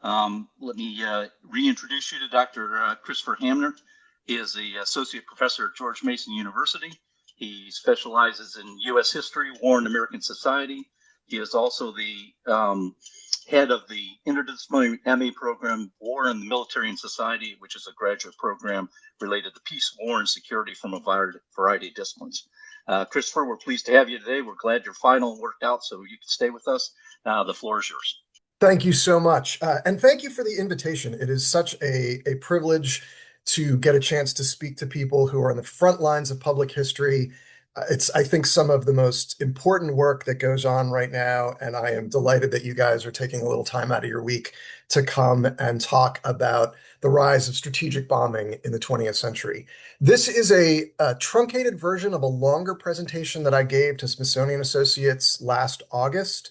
Let me reintroduce you to Dr. Christopher Hamner. He is the associate professor at George Mason University. He specializes in U.S. history, war, and American society. He is also the head of the interdisciplinary MA program, War in the Military and Society, which is a graduate program related to peace, war, and security from a variety of disciplines. Christopher, we're pleased to have you today. We're glad your final worked out so you can stay with us. The floor is yours. Thank you so much. And thank you for the invitation. It is such a privilege to get a chance to speak to people who are on the front lines of public history. It's, I think, some of the most important work that goes on right now. And I am delighted that you guys are taking a little time out of your week to come and talk about the rise of strategic bombing in the 20th century. This is a truncated version of a longer presentation that I gave to Smithsonian Associates last August.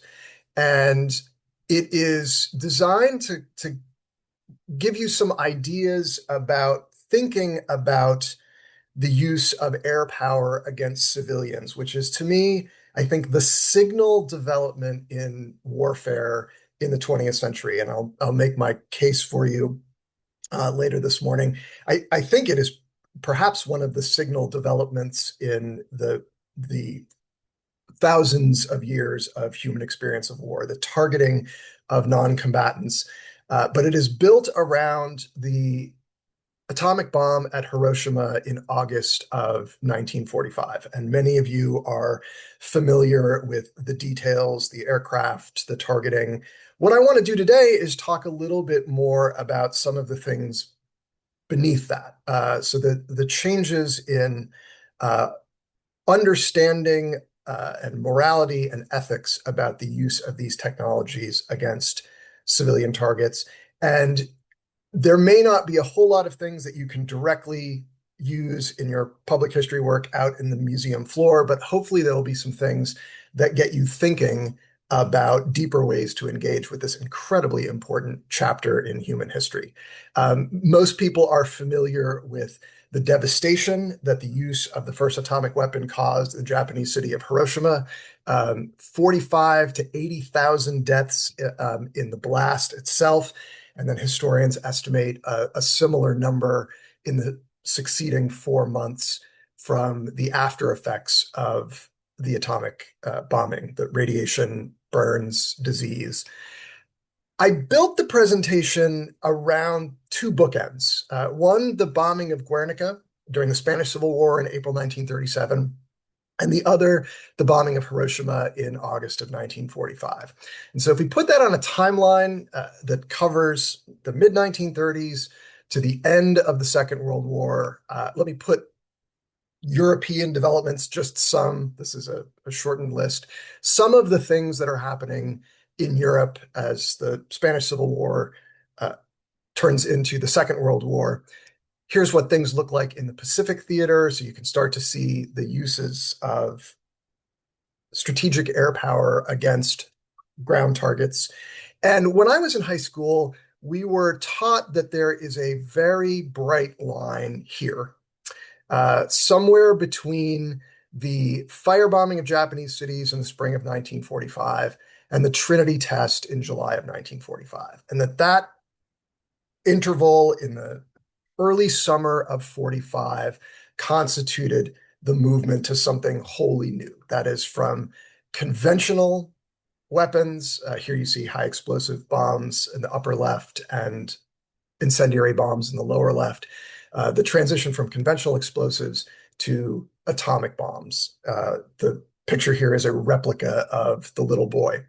And it is designed to give you some ideas about thinking about the use of air power against civilians, which is, to me, I think, the signal development in warfare in the 20th century. And I'll make my case for you later this morning. I think it is perhaps one of the signal developments in the thousands of years of human experience of war, the targeting of non-combatants. But it is built around the atomic bomb at Hiroshima in August of 1945. And many of you are familiar with the details, the aircraft, the targeting. What I want to do today is talk a little bit more about some of the things beneath that. So the changes in understanding and morality and ethics about the use of these technologies against civilian targets. And there may not be a whole lot of things that you can directly use in your public history work out in the museum floor, but hopefully there will be some things that get you thinking about deeper ways to engage with this incredibly important chapter in human history. Most people are familiar with the devastation that the use of the first atomic weapon caused the Japanese city of Hiroshima, 45 to 80,000 deaths in the blast itself. And then historians estimate a similar number in the succeeding 4 months from the after effects of the atomic bombing, the radiation, burns, disease. I built the presentation around two bookends. One, the bombing of Guernica during the Spanish Civil War in April 1937, and the other, the bombing of Hiroshima in August of 1945. And so if we put that on a timeline that covers the mid-1930s to the end of the Second World War, let me put European developments, just some, this is a shortened list, some of the things that are happening in Europe as the Spanish Civil War turns into the Second World War. Here's what things look like in the Pacific theater, so you can start to see the uses of strategic air power against ground targets. And when I was in high school, we were taught that there is a very bright line here, somewhere between the firebombing of Japanese cities in the spring of 1945 and the Trinity test in July of 1945. And that interval in the early summer of 45 constituted the movement to something wholly new. That is, from conventional weapons, here you see high explosive bombs in the upper left and incendiary bombs in the lower left, the transition from conventional explosives to atomic bombs. The picture here is a replica of the little boy.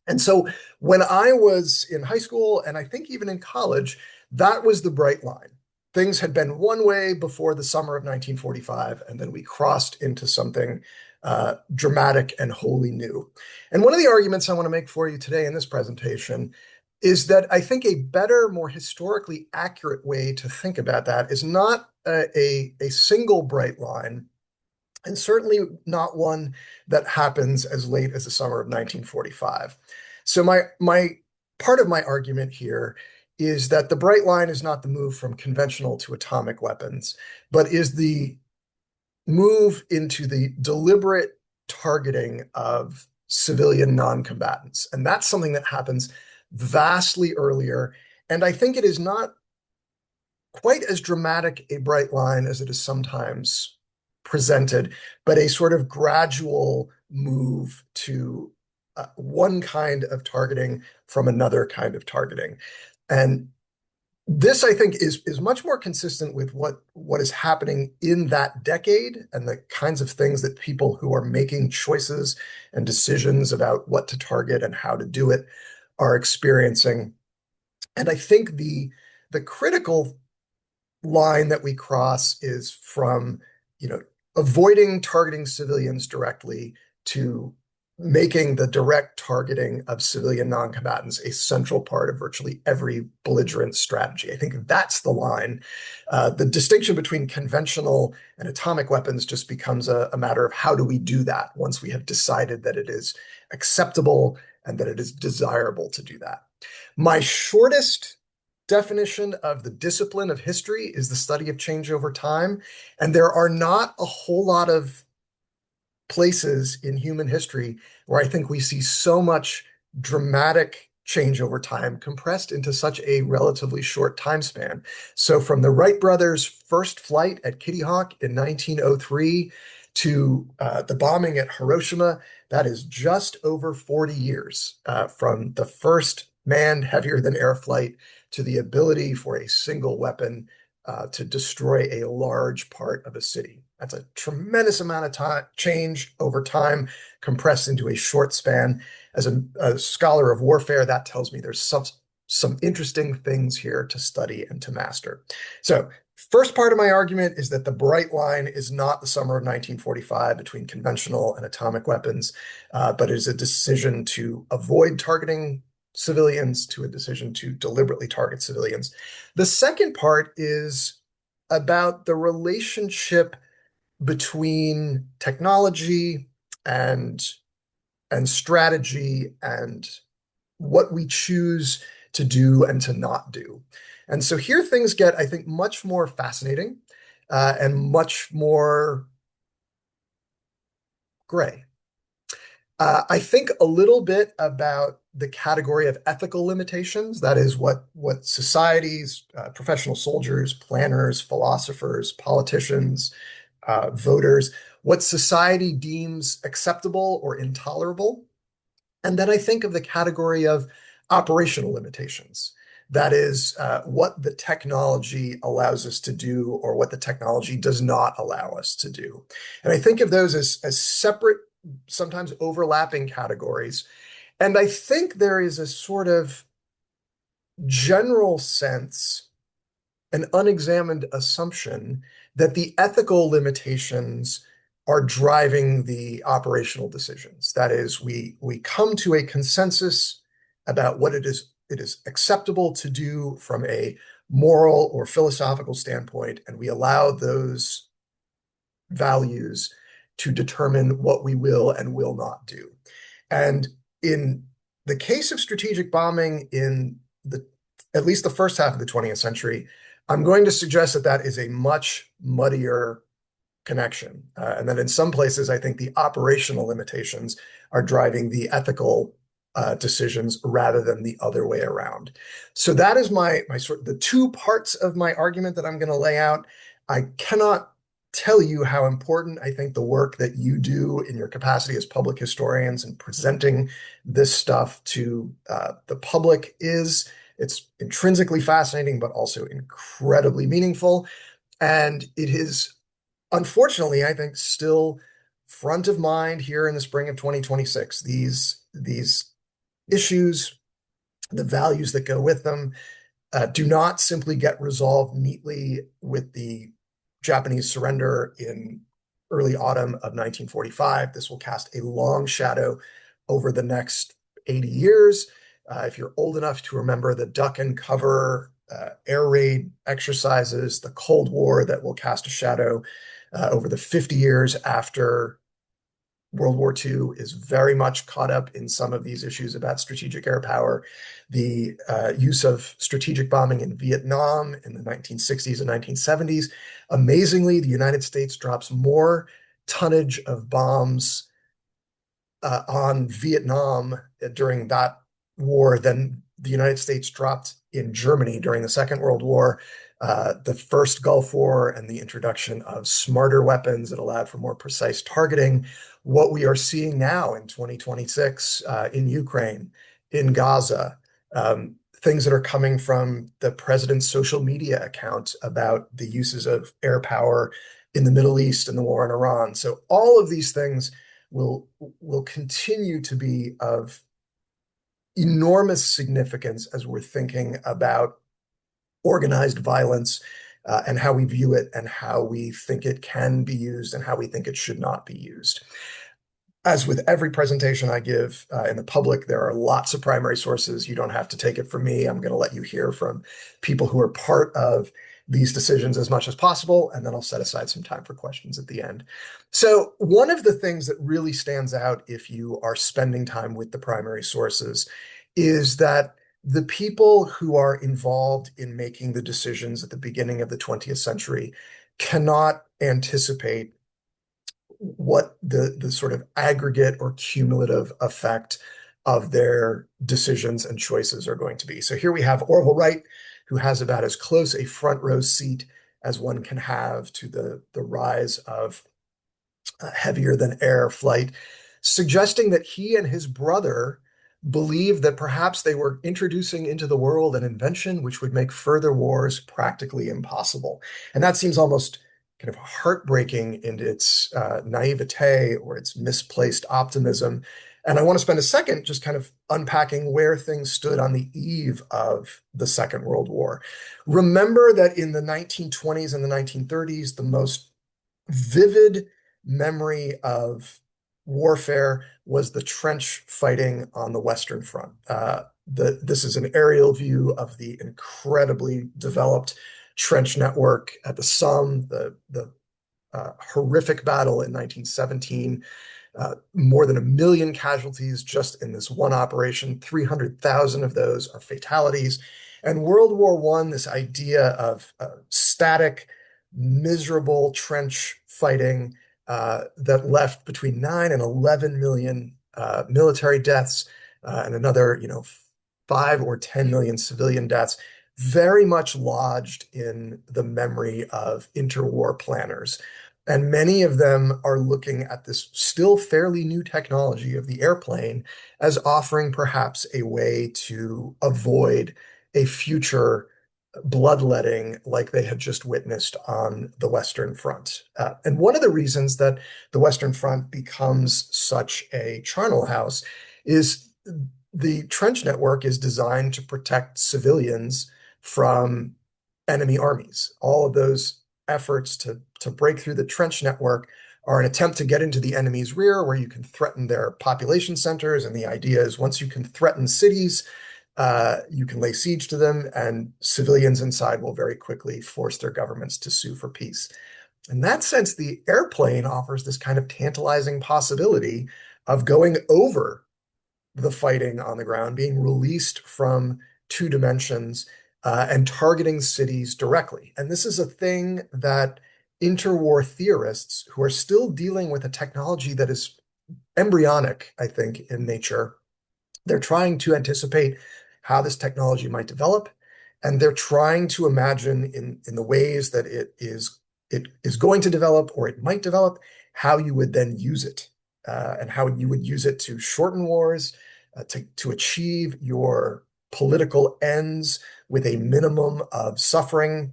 And so when I was in high school, and I think even in college, that was the bright line. Things had been one way before the summer of 1945, and then we crossed into something dramatic and wholly new. And one of the arguments I want to make for you today in this presentation is that I think a better, more historically accurate way to think about that is not a single bright line, and certainly not one that happens as late as the summer of 1945. So my part of my argument here is that the bright line is not the move from conventional to atomic weapons, but is the move into the deliberate targeting of civilian non-combatants. And that's something that happens vastly earlier. And I think it is not quite as dramatic a bright line as it is sometimes presented, but a sort of gradual move to one kind of targeting from another kind of targeting. And this, I think, is much more consistent with what is happening in that decade and the kinds of things that people who are making choices and decisions about what to target and how to do it are experiencing. And I think the critical line that we cross is from, you know, avoiding targeting civilians directly to making the direct targeting of civilian non-combatants a central part of virtually every belligerent strategy. I think that's the line. The distinction between conventional and atomic weapons just becomes a matter of how do we do that once we have decided that it is acceptable and that it is desirable to do that. My shortest definition of the discipline of history is the study of change over time. And there are not a whole lot of places in human history where I think we see so much dramatic change over time compressed into such a relatively short time span. So from the Wright brothers' first flight at Kitty Hawk in 1903 to the bombing at Hiroshima, that is just over 40 years from the first manned heavier than air flight to the ability for a single weapon to destroy a large part of a city. That's a tremendous amount of time, change over time compressed into a short span. As a scholar of warfare, that tells me there's some interesting things here to study and to master. So first part of my argument is that the bright line is not the summer of 1945 between conventional and atomic weapons, but it is a decision to avoid targeting civilians to a decision to deliberately target civilians. The second part is about the relationship between technology and strategy and what we choose to do and to not do. And so here things get, I think, much more fascinating and much more gray. I think a little bit about the category of ethical limitations. That is what societies, professional soldiers, planners, philosophers, politicians, voters, what society deems acceptable or intolerable. And then I think of the category of operational limitations. That is what the technology allows us to do or what the technology does not allow us to do. And I think of those as separate, sometimes overlapping categories. And I think there is a sort of general sense, an unexamined assumption that the ethical limitations are driving the operational decisions. That is, we come to a consensus about what it is acceptable to do from a moral or philosophical standpoint, and we allow those values to determine what we will and will not do. And in the case of strategic bombing in at least the first half of the 20th century, I'm going to suggest that that is a much muddier connection. And that in some places, I think the operational limitations are driving the ethical decisions rather than the other way around. So that is my sort of the two parts of my argument that I'm going to lay out. I cannot tell you how important I think the work that you do in your capacity as public historians and presenting this stuff to the public is. It's intrinsically fascinating, but also incredibly meaningful. And it is, unfortunately, I think, still front of mind here in the spring of 2026. These issues, the values that go with them, do not simply get resolved neatly with the Japanese surrender in early autumn of 1945. This will cast a long shadow over the next 80 years. If you're old enough to remember the duck and cover air raid exercises, the Cold War that will cast a shadow over the 50 years after World War II is very much caught up in some of these issues about strategic air power. The use of strategic bombing in Vietnam in the 1960s and 1970s. Amazingly, the United States drops more tonnage of bombs on Vietnam during that war than the United States dropped in Germany during the Second World War, the first Gulf War, and the introduction of smarter weapons that allowed for more precise targeting, what we are seeing now in 2026 in Ukraine, in Gaza, things that are coming from the president's social media account about the uses of air power in the Middle East and the war in Iran. So all of these things will continue to be of enormous significance as we're thinking about organized violence and how we view it and how we think it can be used and how we think it should not be used. As with every presentation I give in the public, there are lots of primary sources. You don't have to take it from me. I'm going to let you hear from people who are part of these decisions as much as possible, and then I'll set aside some time for questions at the end. So one of the things that really stands out if you are spending time with the primary sources is that the people who are involved in making the decisions at the beginning of the 20th century cannot anticipate what the sort of aggregate or cumulative effect of their decisions and choices are going to be. So here we have Orville Wright, who has about as close a front row seat as one can have to the rise of heavier than air flight, suggesting that he and his brother believed that perhaps they were introducing into the world an invention which would make further wars practically impossible. And that seems almost kind of heartbreaking in its naivete or its misplaced optimism. And I want to spend a second just kind of unpacking where things stood on the eve of the Second World War. Remember that in the 1920s and the 1930s, the most vivid memory of warfare was the trench fighting on the Western Front. This is an aerial view of the incredibly developed trench network at the Somme, the horrific battle in 1917. More than 1 million casualties just in this one operation. 300,000 of those are fatalities. And World War I, this idea of static, miserable trench fighting that left between 9 and 11 million military deaths and another, 5 or 10 million civilian deaths, very much lodged in the memory of interwar planners. And many of them are looking at this still fairly new technology of the airplane as offering perhaps a way to avoid a future bloodletting like they had just witnessed on the Western Front. And one of the reasons that the Western Front becomes such a charnel house is the trench network is designed to protect civilians from enemy armies. All of those efforts to break through the trench network are an attempt to get into the enemy's rear where you can threaten their population centers. And the idea is once you can threaten cities, you can lay siege to them, and civilians inside will very quickly force their governments to sue for peace. In that sense, the airplane offers this kind of tantalizing possibility of going over the fighting on the ground, being released from two dimensions and targeting cities directly. And this is a thing that interwar theorists who are still dealing with a technology that is embryonic, I think, in nature, they're trying to anticipate how this technology might develop, and they're trying to imagine in the ways that it is going to develop or it might develop, how you would then use it, and how you would use it to shorten wars, to achieve your political ends with a minimum of suffering.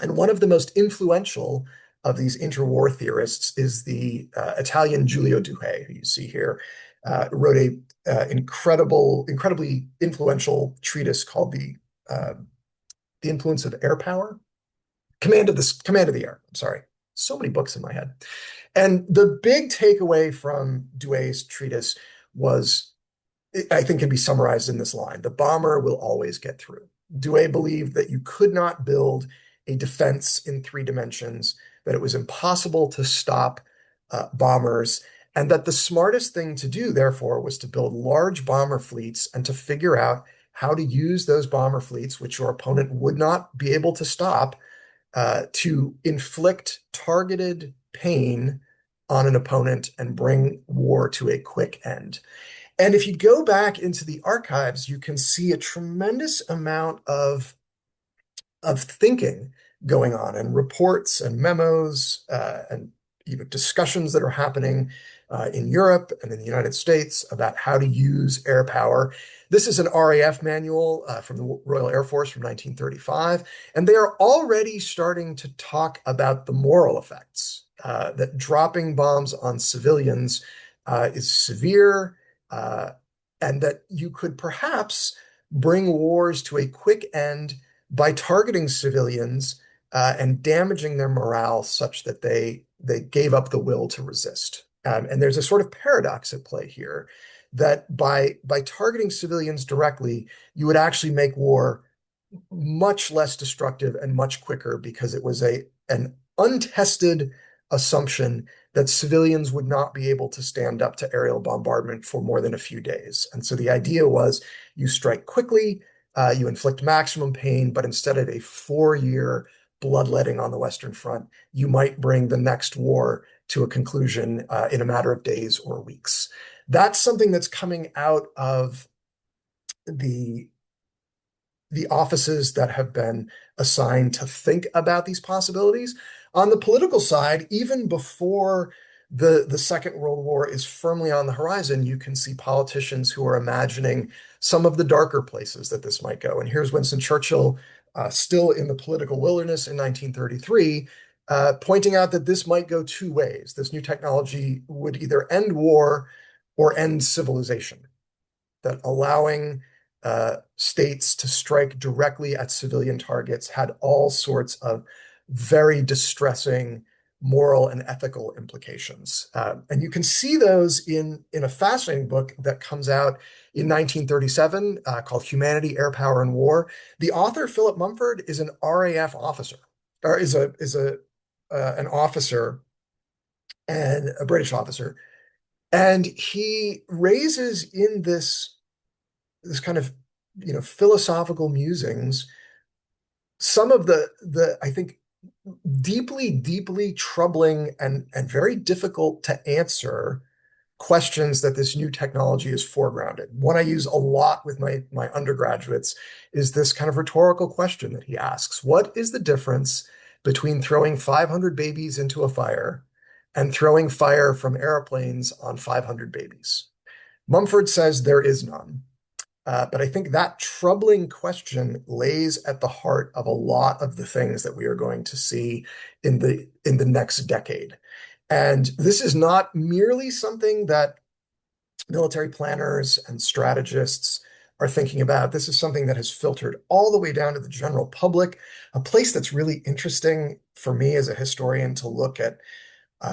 And one of the most influential of these interwar theorists is the Italian Giulio Douhet, who you see here, wrote a incredibly influential treatise called the Influence of Air Power, Command of the Air. I'm sorry, so many books in my head. And the big takeaway from Douhet's treatise was, I think, can be summarized in this line: the bomber will always get through. Douhet believed that you could not build a defense in 3 dimensions, that it was impossible to stop bombers, and that the smartest thing to do, therefore, was to build large bomber fleets and to figure out how to use those bomber fleets, which your opponent would not be able to stop, to inflict targeted pain on an opponent and bring war to a quick end. And if you go back into the archives, you can see a tremendous amount of thinking going on and reports and memos and discussions that are happening in Europe and in the United States about how to use air power. This is an RAF manual from the Royal Air Force from 1935, and they are already starting to talk about the moral effects that dropping bombs on civilians is severe, uh, and that you could perhaps bring wars to a quick end by targeting civilians and damaging their morale such that they gave up the will to resist. And there's a sort of paradox at play here that by targeting civilians directly, you would actually make war much less destructive and much quicker because it was an untested assumption that civilians would not be able to stand up to aerial bombardment for more than a few days. And so the idea was you strike quickly, you inflict maximum pain, but instead of a 4-year bloodletting on the Western Front, you might bring the next war to a conclusion in a matter of days or weeks. That's something that's coming out of the the offices that have been assigned to think about these possibilities. On the political side, even before the Second World War is firmly on the horizon, you can see politicians who are imagining some of the darker places that this might go. And here's Winston Churchill, still in the political wilderness in 1933, pointing out that this might go two ways. This new technology would either end war or end civilization, that allowing states to strike directly at civilian targets had all sorts of very distressing moral and ethical implications. And you can see those in a fascinating book that comes out in 1937 called Humanity, Air Power, and War. The author, Philip Mumford, is an RAF officer, or is an officer and a British officer. And he raises in this kind of philosophical musings some of the I think deeply troubling and very difficult to answer questions that this new technology is foregrounded. One I use a lot with my undergraduates is this kind of rhetorical question that he asks: what is the difference between throwing 500 babies into a fire and throwing fire from airplanes on 500 babies? Mumford says there is none. But I think that troubling question lays at the heart of a lot of the things that we are going to see in the next decade. And this is not merely something that military planners and strategists are thinking about. This is something that has filtered all the way down to the general public, a place that's really interesting for me as a historian to look at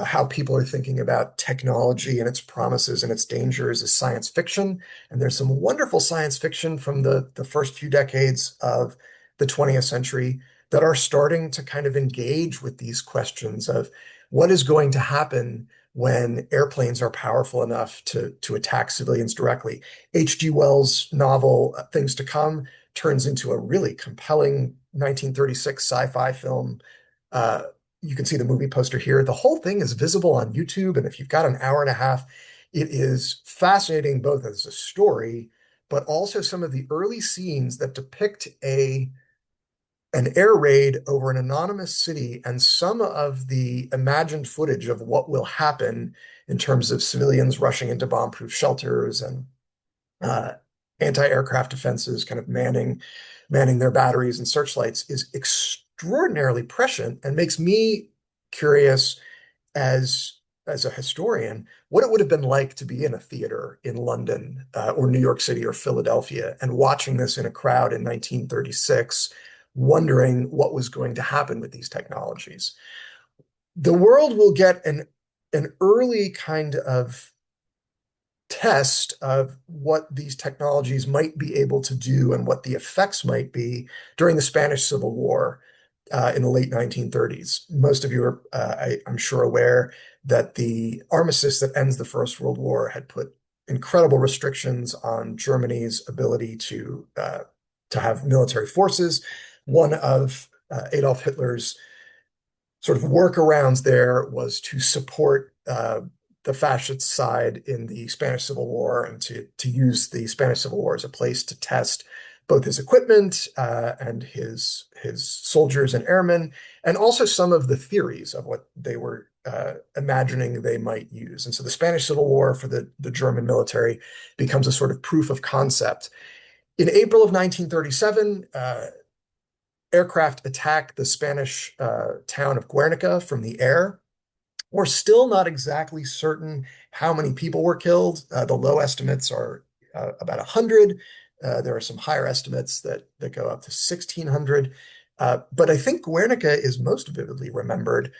how people are thinking about technology and its promises and its dangers is science fiction. And there's some wonderful science fiction from the first few decades of the 20th century that are starting to kind of engage with these questions of what is going to happen when airplanes are powerful enough to attack civilians directly. H.G. Wells' novel, Things to Come, turns into a really compelling 1936 sci-fi film. You can see the movie poster here. The whole thing is visible on YouTube, and if you've got an hour and a half, it is fascinating both as a story, but also some of the early scenes that depict an air raid over an anonymous city and some of the imagined footage of what will happen in terms of civilians rushing into bomb-proof shelters and uh, anti-aircraft defenses kind of manning their batteries and searchlights is extraordinarily prescient and makes me curious as a historian what it would have been like to be in a theater in London or New York City or Philadelphia and watching this in a crowd in 1936, wondering what was going to happen with these technologies. The world will get an early kind of test of what these technologies might be able to do and what the effects might be during the Spanish Civil War in the late 1930s. Most of you are, I'm sure, aware that the armistice that ends the First World War had put incredible restrictions on Germany's ability to have military forces. One of Adolf Hitler's sort of workarounds there was to support the fascist side in the Spanish Civil War and to use the Spanish Civil War as a place to test both his equipment and his soldiers and airmen, and also some of the theories of what they were imagining they might use. And so the Spanish Civil War for the German military becomes a sort of proof of concept. In April of 1937, aircraft attack the Spanish town of Guernica from the air. We're still not exactly certain how many people were killed. The low estimates are about 100. There are some higher estimates that go up to 1,600. But I think Guernica is most vividly remembered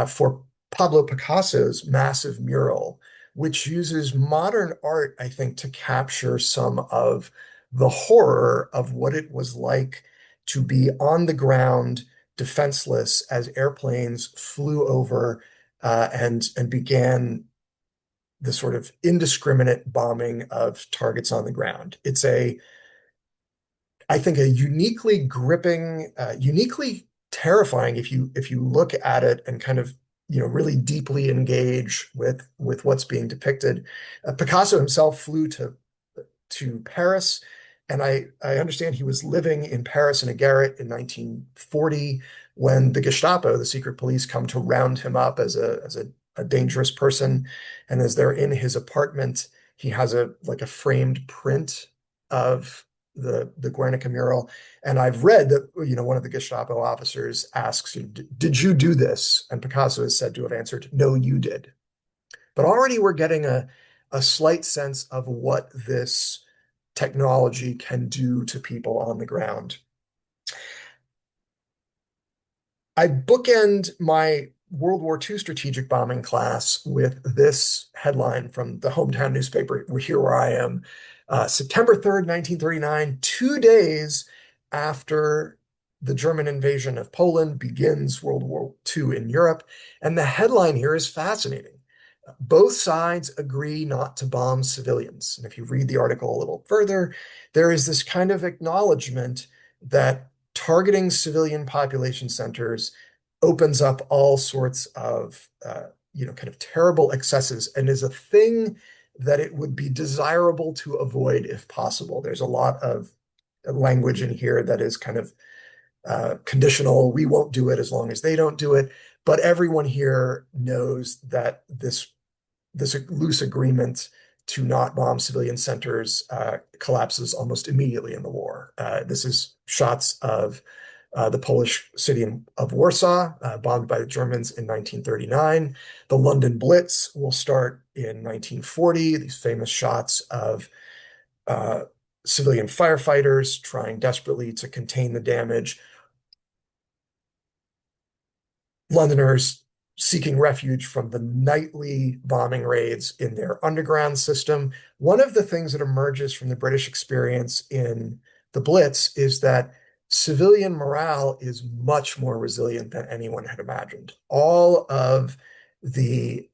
for Pablo Picasso's massive mural, which uses modern art, I think, to capture some of the horror of what it was like to be on the ground, defenseless, as airplanes flew over and began the sort of indiscriminate bombing of targets on the ground. It's I think, a uniquely gripping, uniquely terrifying if you look at it and kind of really deeply engage with what's being depicted. Picasso himself flew to Paris, and I understand he was living in Paris in a garret in 1940 when the Gestapo, the secret police, come to round him up as a dangerous person. And as they're in his apartment, he has a framed print of the Guernica mural. And I've read that one of the Gestapo officers asks, "Did you do this?" And Picasso is said to have answered, "No, you did." But already we're getting a slight sense of what this technology can do to people on the ground. I bookend my World War II strategic bombing class with this headline from the hometown newspaper here where I am. September 3rd, 1939, 2 days after the German invasion of Poland begins World War II in Europe. And the headline here is fascinating. Both sides agree not to bomb civilians. And if you read the article a little further, there is this kind of acknowledgement that targeting civilian population centers opens up all sorts of, kind of terrible excesses and is a thing that it would be desirable to avoid if possible. There's a lot of language in here that is kind of conditional. We won't do it as long as they don't do it. But everyone here knows that this loose agreement to not bomb civilian centers collapses almost immediately in the war. This is shots of the Polish city of Warsaw, bombed by the Germans in 1939. The London Blitz will start in 1940, these famous shots of civilian firefighters trying desperately to contain the damage. Londoners seeking refuge from the nightly bombing raids in their underground system. One of the things that emerges from the British experience in the Blitz is that civilian morale is much more resilient than anyone had imagined. All of the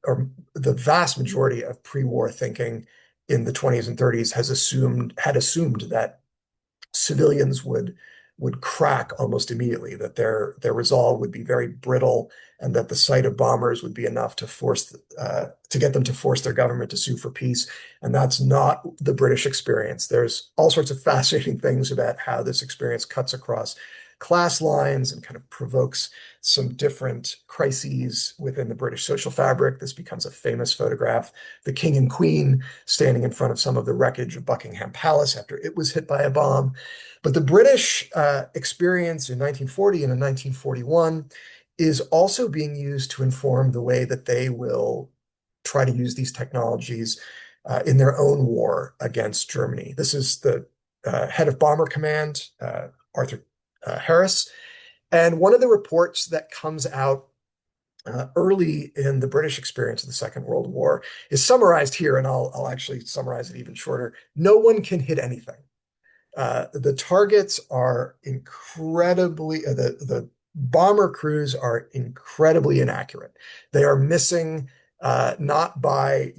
vast majority of pre-war thinking in the 20s and 30s had assumed that civilians would crack almost immediately, that their resolve would be very brittle, and that the sight of bombers would be enough to get them to force their government to sue for peace. And that's not the British experience. There's all sorts of fascinating things about how this experience cuts across class lines and kind of provokes some different crises within the British social fabric. This becomes a famous photograph, the King and Queen standing in front of some of the wreckage of Buckingham Palace after it was hit by a bomb. But the British experience in 1940 and in 1941 is also being used to inform the way that they will try to use these technologies in their own war against Germany. This is the head of Bomber Command, Arthur Harris. And one of the reports that comes out early in the British experience of the Second World War is summarized here, and I'll actually summarize it even shorter. No one can hit anything. The targets are incredibly, the bomber crews are incredibly inaccurate. They are missing not by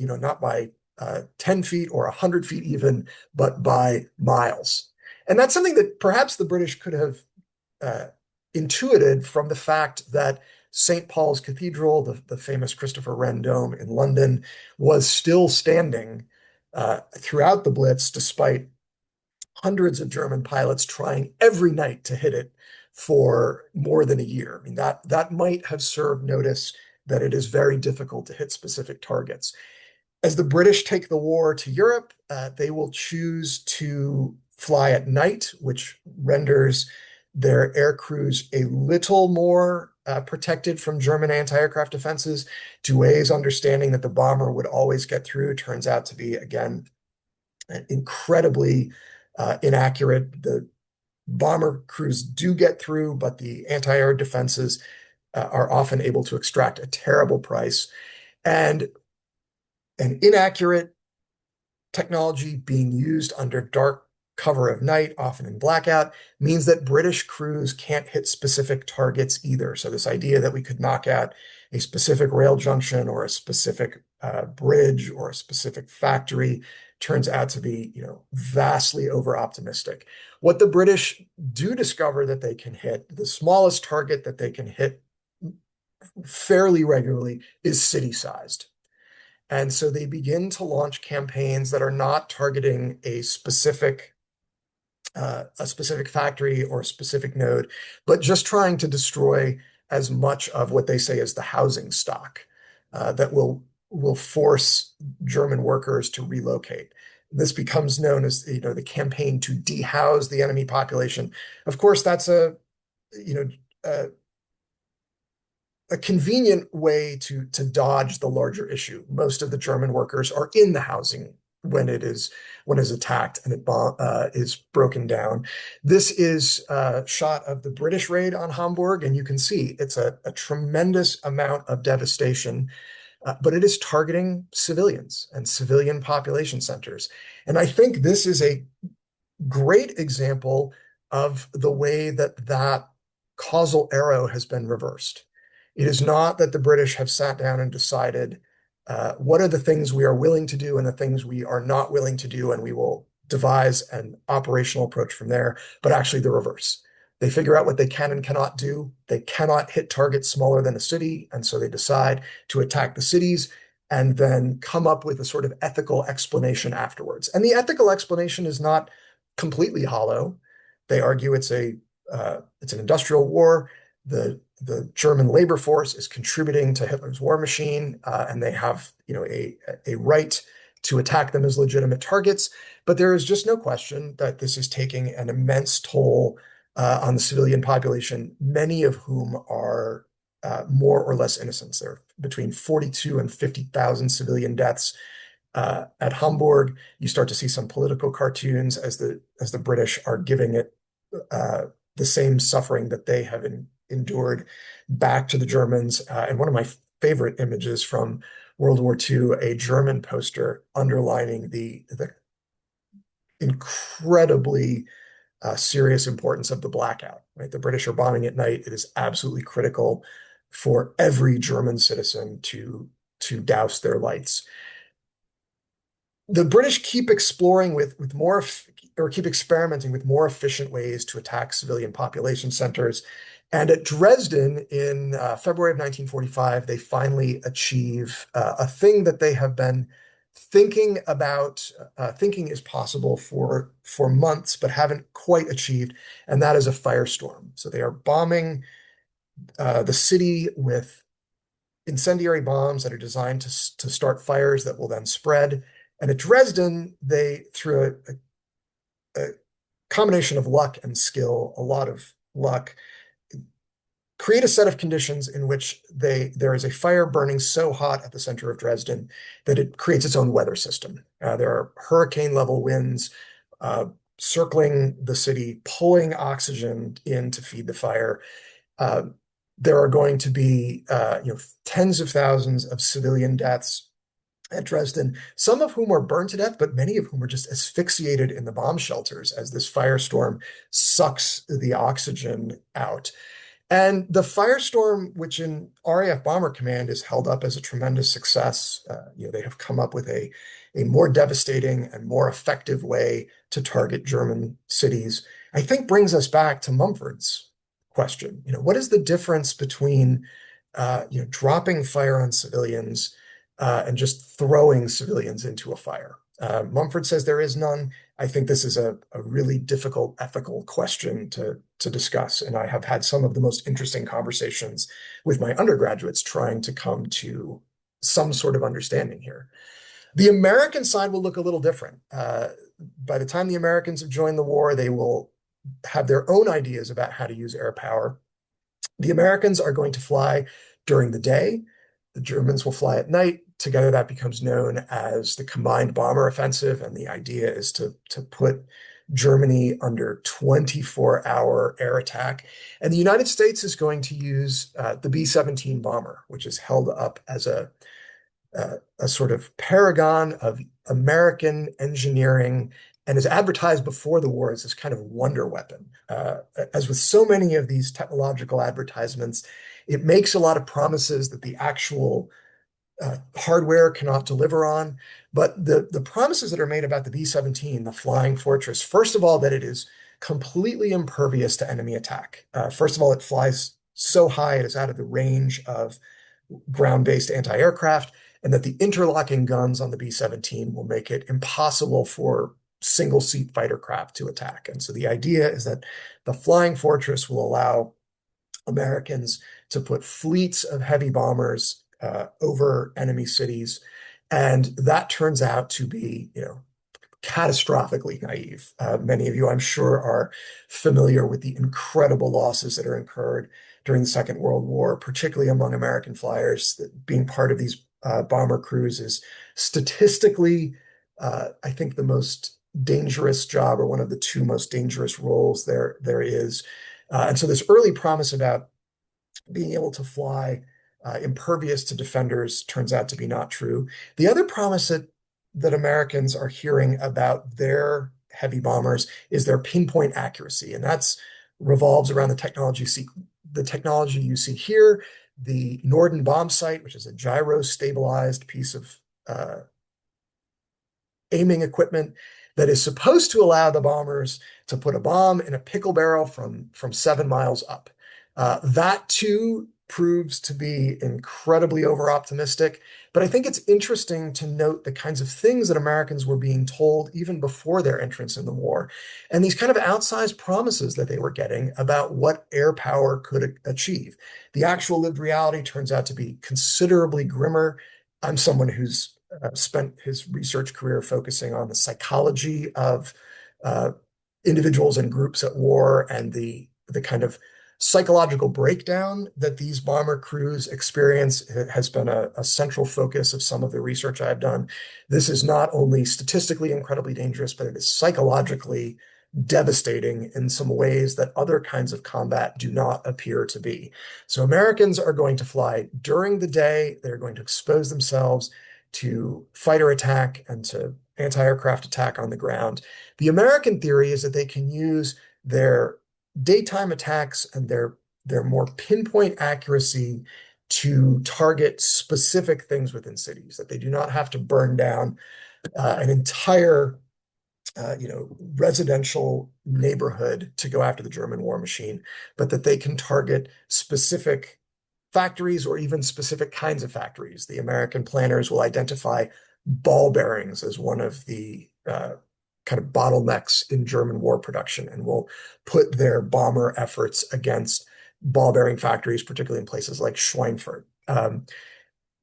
10 feet or 100 feet even, but by miles. And that's something that perhaps the British could have intuited from the fact that St. Paul's Cathedral, the famous Christopher Wren Dome in London, was still standing throughout the Blitz, despite hundreds of German pilots trying every night to hit it for more than a year. I mean, that might have served notice that it is very difficult to hit specific targets. As the British take the war to Europe, they will choose to fly at night, which renders their air crews a little more protected from German anti-aircraft defenses. Douai's understanding that the bomber would always get through turns out to be, again, incredibly inaccurate. The bomber crews do get through, but the anti-air defenses are often able to extract a terrible price. And an inaccurate technology being used under dark cover of night, often in blackout, means that British crews can't hit specific targets either. So this idea that we could knock out a specific rail junction or a specific bridge or a specific factory turns out to be, vastly over-optimistic. What the British do discover that they can hit, the smallest target that they can hit fairly regularly is city-sized. And so they begin to launch campaigns that are not targeting a specific factory or a specific node, but just trying to destroy as much of what they say is the housing stock that will force German workers to relocate. This becomes known as the campaign to dehouse the enemy population. Of course, that's a convenient way to dodge the larger issue. Most of the German workers are in the housing when it is attacked and it is broken down. This is a shot of the British raid on Hamburg, and you can see it's a tremendous amount of devastation, but it is targeting civilians and civilian population centers. And I think this is a great example of the way that causal arrow has been reversed. It is not that the British have sat down and decided what are the things we are willing to do and the things we are not willing to do, and we will devise an operational approach from there, but actually the reverse. They figure out what they can and cannot do. They cannot hit targets smaller than a city, and so they decide to attack the cities and then come up with a sort of ethical explanation afterwards. And the ethical explanation is not completely hollow. They argue it's an industrial war. The German labor force is contributing to Hitler's war machine, and they have a right to attack them as legitimate targets. But there is just no question that this is taking an immense toll on the civilian population, many of whom are more or less innocents. There are between 42 and 50,000 civilian deaths at Hamburg. You start to see some political cartoons as the British are giving it the same suffering that they have endured back to the Germans. And one of my favorite images from World War II, a German poster underlining the incredibly serious importance of the blackout. Right, the British are bombing at night. It is absolutely critical for every German citizen to douse their lights. The British keep exploring keep experimenting with more efficient ways to attack civilian population centers. And at Dresden in February of 1945, they finally achieve a thing that they have been thinking is possible for months, but haven't quite achieved, and that is a firestorm. So they are bombing the city with incendiary bombs that are designed to start fires that will then spread. And at Dresden, they, through a combination of luck and skill, a lot of luck, create a set of conditions in which there is a fire burning so hot at the center of Dresden that it creates its own weather system. There are hurricane-level winds circling the city, pulling oxygen in to feed the fire. There are going to be tens of thousands of civilian deaths at Dresden, some of whom are burned to death, but many of whom are just asphyxiated in the bomb shelters as this firestorm sucks the oxygen out. And the firestorm, which in RAF Bomber Command is held up as a tremendous success, they have come up with a more devastating and more effective way to target German cities, I think brings us back to Mumford's question. What is the difference between dropping fire on civilians and just throwing civilians into a fire. Mumford says there is none. I think this is a really difficult ethical question to discuss, and I have had some of the most interesting conversations with my undergraduates trying to come to some sort of understanding here. The American side will look a little different. By the time the Americans have joined the war, they will have their own ideas about how to use air power. The Americans are going to fly during the day. The Germans will fly at night. Together, that becomes known as the combined bomber offensive. And the idea is to put Germany under 24-hour air attack. And the United States is going to use the B-17 bomber, which is held up as a sort of paragon of American engineering and is advertised before the war as this kind of wonder weapon. As with so many of these technological advertisements, it makes a lot of promises that the actual hardware cannot deliver on. But the promises that are made about the B-17, the flying fortress, first of all, that it is completely impervious to enemy attack. First of all, it flies so high it is out of the range of ground-based anti-aircraft, and that the interlocking guns on the B-17 will make it impossible for single-seat fighter craft to attack. And so the idea is that the flying fortress will allow Americans to put fleets of heavy bombers over enemy cities. And that turns out to be, catastrophically naive. Many of you, I'm sure, are familiar with the incredible losses that are incurred during the Second World War, particularly among American flyers. That being part of these bomber crews is statistically, I think, the most dangerous job, or one of the two most dangerous roles there is. And so this early promise about being able to fly impervious to defenders turns out to be not true. The other promise that Americans are hearing about their heavy bombers is their pinpoint accuracy, and that's revolves around the technology you see here, the Norden bomb sight, which is a gyro-stabilized piece of aiming equipment that is supposed to allow the bombers to put a bomb in a pickle barrel from 7 miles up. That too proves to be incredibly over-optimistic, but I think it's interesting to note the kinds of things that Americans were being told even before their entrance in the war, and these kind of outsized promises that they were getting about what air power could achieve. The actual lived reality turns out to be considerably grimmer. I'm someone who's spent his research career focusing on the psychology of individuals and groups at war, and the kind of psychological breakdown that these bomber crews experience has been a central focus of some of the research I've done. This is not only statistically incredibly dangerous, but it is psychologically devastating in some ways that other kinds of combat do not appear to be. So Americans are going to fly during the day. They're going to expose themselves to fighter attack and to anti-aircraft attack on the ground. The American theory is that they can use their daytime attacks and their more pinpoint accuracy to target specific things within cities, that they do not have to burn down an entire residential neighborhood to go after the German war machine, but that they can target specific factories or even specific kinds of factories. The American planners will identify ball bearings as one of the kind of bottlenecks in German war production, and will put their bomber efforts against ball bearing factories, particularly in places like Schweinfurt.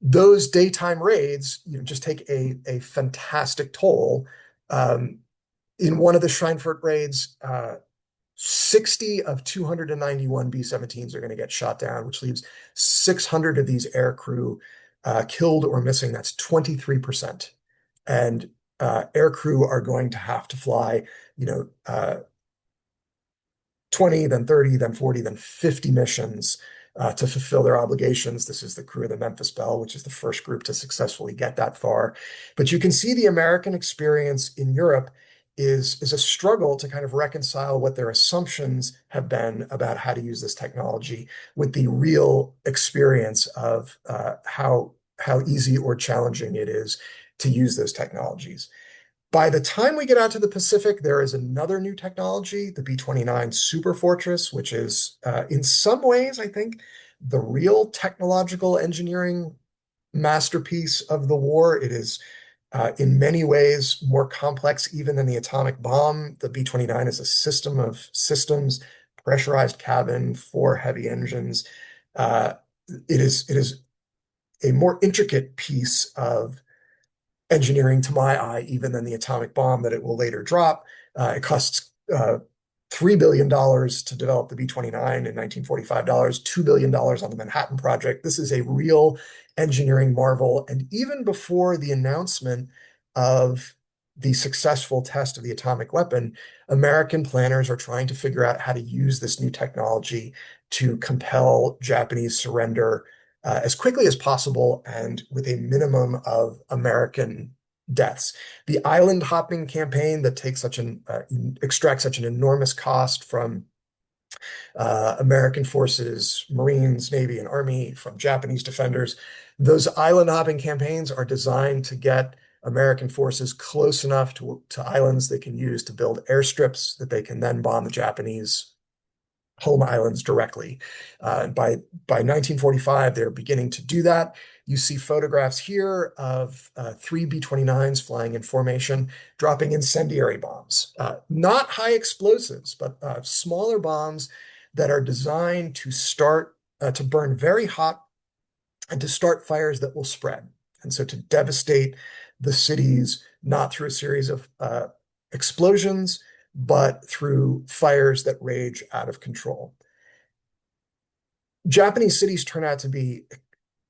Those daytime raids, just take a fantastic toll. In one of the Schweinfurt raids, 60 of 291 B-17s are going to get shot down, which leaves 600 of these air crew killed or missing. That's 23%. And air crew are going to have to fly, 20, then 30, then 40, then 50 missions to fulfill their obligations. This is the crew of the Memphis Belle, which is the first group to successfully get that far. But you can see the American experience in Europe is a struggle to kind of reconcile what their assumptions have been about how to use this technology with the real experience of how easy or challenging it is to use those technologies. By the time we get out to the Pacific, there is another new technology, the B-29 Super Fortress, which is in some ways, I think, the real technological engineering masterpiece of the war. It is in many ways more complex even than the atomic bomb. The B-29 is a system of systems, pressurized cabin, four heavy engines. Uh, it is a more intricate piece of engineering to my eye, even than the atomic bomb that it will later drop. It costs $3 billion to develop the B-29 in 1945, $2 billion on the Manhattan Project. This is a real engineering marvel. And even before the announcement of the successful test of the atomic weapon, American planners are trying to figure out how to use this new technology to compel Japanese surrender as quickly as possible and with a minimum of American deaths. The island hopping campaign that extracts such an enormous cost from American forces, Marines, Navy, and Army, from Japanese defenders. Those island hopping campaigns are designed to get American forces close enough to islands they can use to build airstrips that they can then bomb the Japanese home islands directly. By 1945, they're beginning to do that. You see photographs here of three B-29s flying in formation, dropping incendiary bombs. Not high explosives, but smaller bombs that are designed to burn very hot and to start fires that will spread. And so to devastate the cities, not through a series of explosions, but through fires that rage out of control. Japanese cities turn out to be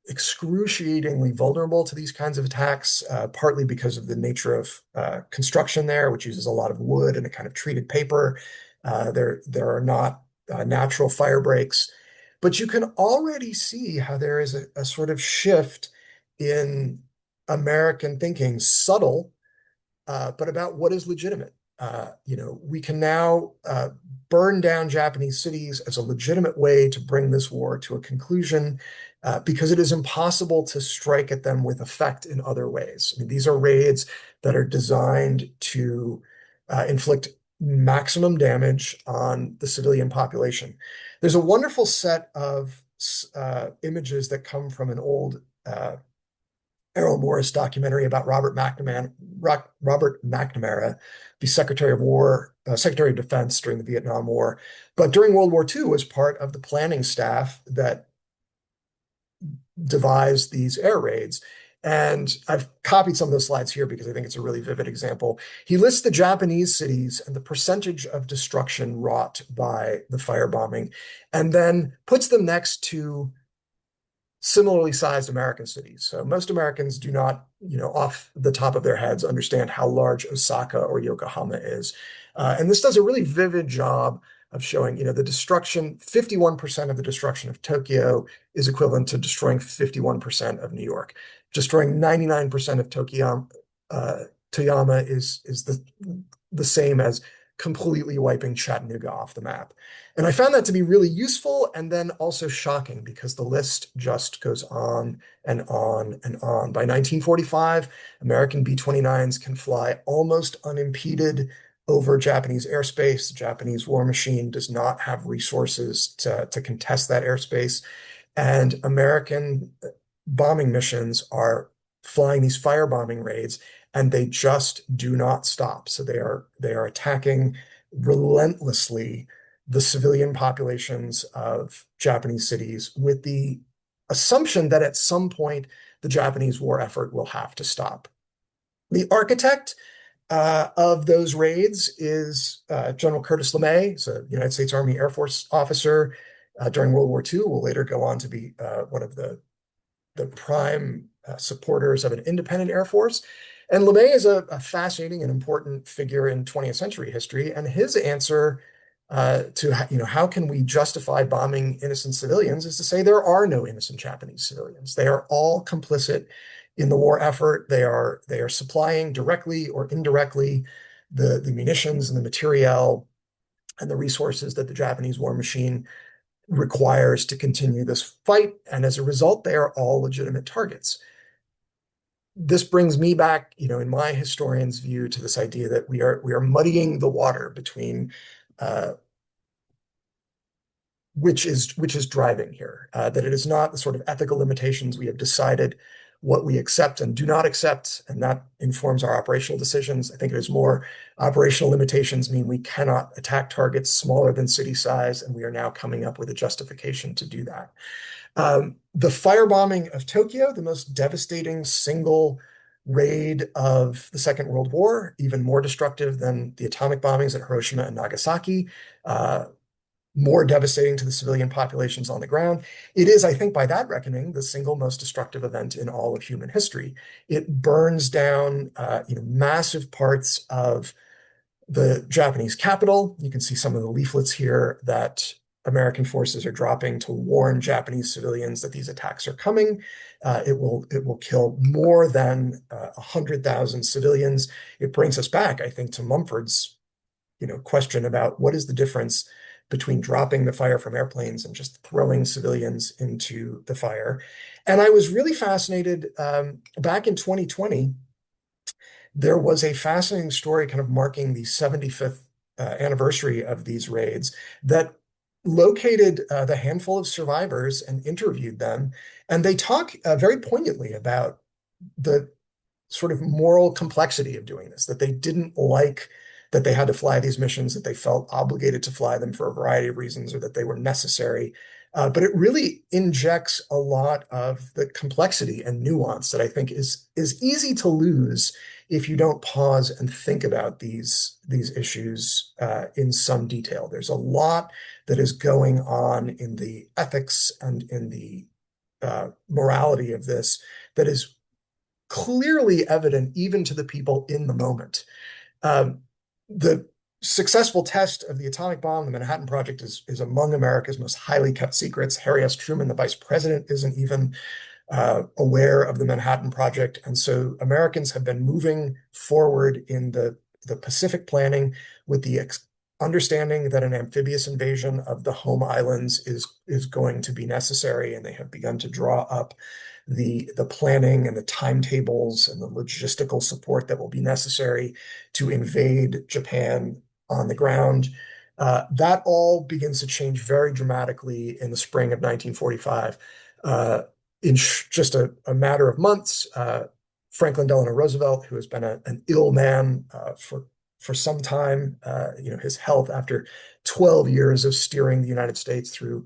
excruciatingly vulnerable to these kinds of attacks, partly because of the nature of construction there, which uses a lot of wood and a kind of treated paper. There are not natural fire breaks, but you can already see how there is a sort of shift in American thinking, subtle, but about what is legitimate. We can now burn down Japanese cities as a legitimate way to bring this war to a conclusion because it is impossible to strike at them with effect in other ways. I mean, these are raids that are designed to inflict maximum damage on the civilian population. There's a wonderful set of images that come from an old Errol Morris documentary about Robert McNamara, the Secretary of Defense during the Vietnam War, but during World War II was part of the planning staff that devised these air raids. And I've copied some of those slides here because I think it's a really vivid example. He lists the Japanese cities and the percentage of destruction wrought by the firebombing, and then puts them next to similarly sized American cities. So most Americans do not, off the top of their heads, understand how large Osaka or Yokohama is. And this does a really vivid job of showing, the destruction. 51% of the destruction of Tokyo is equivalent to destroying 51% of New York. Destroying 99% of Toyama is the same as completely wiping Chattanooga off the map. And I found that to be really useful and then also shocking because the list just goes on and on and on. By 1945, American B-29s can fly almost unimpeded over Japanese airspace. The Japanese war machine does not have resources to contest that airspace. And American bombing missions are flying these firebombing raids, and they just do not stop. So they are attacking relentlessly the civilian populations of Japanese cities with the assumption that at some point the Japanese war effort will have to stop. The architect of those raids is General Curtis LeMay. He's a United States Army Air Force officer during World War II, will later go on to be one of the prime supporters of an independent Air Force. And LeMay is a fascinating and important figure in 20th century history. And his answer to how can we justify bombing innocent civilians is to say there are no innocent Japanese civilians. They are all complicit in the war effort. They are supplying directly or indirectly the munitions and the materiel and the resources that the Japanese war machine requires to continue this fight. And as a result, they are all legitimate targets. This brings me back, in my historian's view, to this idea that we are muddying the water between which is driving here. That it is not the sort of ethical limitations we have decided what we accept and do not accept, and that informs our operational decisions. I think it is more operational limitations mean we cannot attack targets smaller than city size, and we are now coming up with a justification to do that. The firebombing of Tokyo, the most devastating single raid of the Second World War, even more destructive than the atomic bombings at Hiroshima and Nagasaki, more devastating to the civilian populations on the ground. It is, I think, by that reckoning, the single most destructive event in all of human history. It burns down, massive parts of the Japanese capital. You can see some of the leaflets here that American forces are dropping to warn Japanese civilians that these attacks are coming. It will kill more than 100,000 civilians. It brings us back, I think, to Mumford's question about what is the difference between dropping the fire from airplanes and just throwing civilians into the fire. And I was really fascinated back in 2020. There was a fascinating story kind of marking the 75th anniversary of these raids that located the handful of survivors and interviewed them. And they talk very poignantly about the sort of moral complexity of doing this, that they didn't like that they had to fly these missions, that they felt obligated to fly them for a variety of reasons, or that they were necessary. But it really injects a lot of the complexity and nuance that I think is easy to lose if you don't pause and think about these issues in some detail. There's a lot that is going on in the ethics and in the morality of this that is clearly evident even to the people in the moment. The successful test of the atomic bomb, the Manhattan Project, is among America's most highly kept secrets. Harry S. Truman, the vice president, isn't even aware of the Manhattan Project. And so Americans have been moving forward in the Pacific planning with the understanding that an amphibious invasion of the home islands is going to be necessary, and they have begun to draw up the planning and the timetables and the logistical support that will be necessary to invade Japan on the ground. That all begins to change very dramatically in the spring of 1945. In just a matter of months, Franklin Delano Roosevelt, who has been an ill man for some time, his health after 12 years of steering the United States through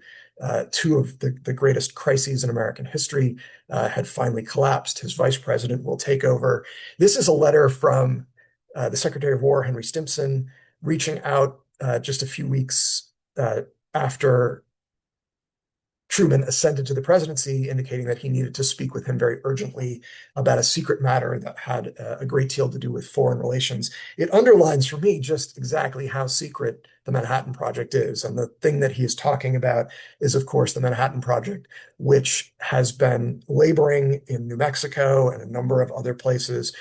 two of the greatest crises in American history, had finally collapsed. His vice president will take over. This is a letter from the Secretary of War, Henry Stimson, reaching out just a few weeks after Truman ascended to the presidency, indicating that he needed to speak with him very urgently about a secret matter that had a great deal to do with foreign relations. It underlines for me just exactly how secret the Manhattan Project is. And the thing that he is talking about is, of course, the Manhattan Project, which has been laboring in New Mexico and a number of other places,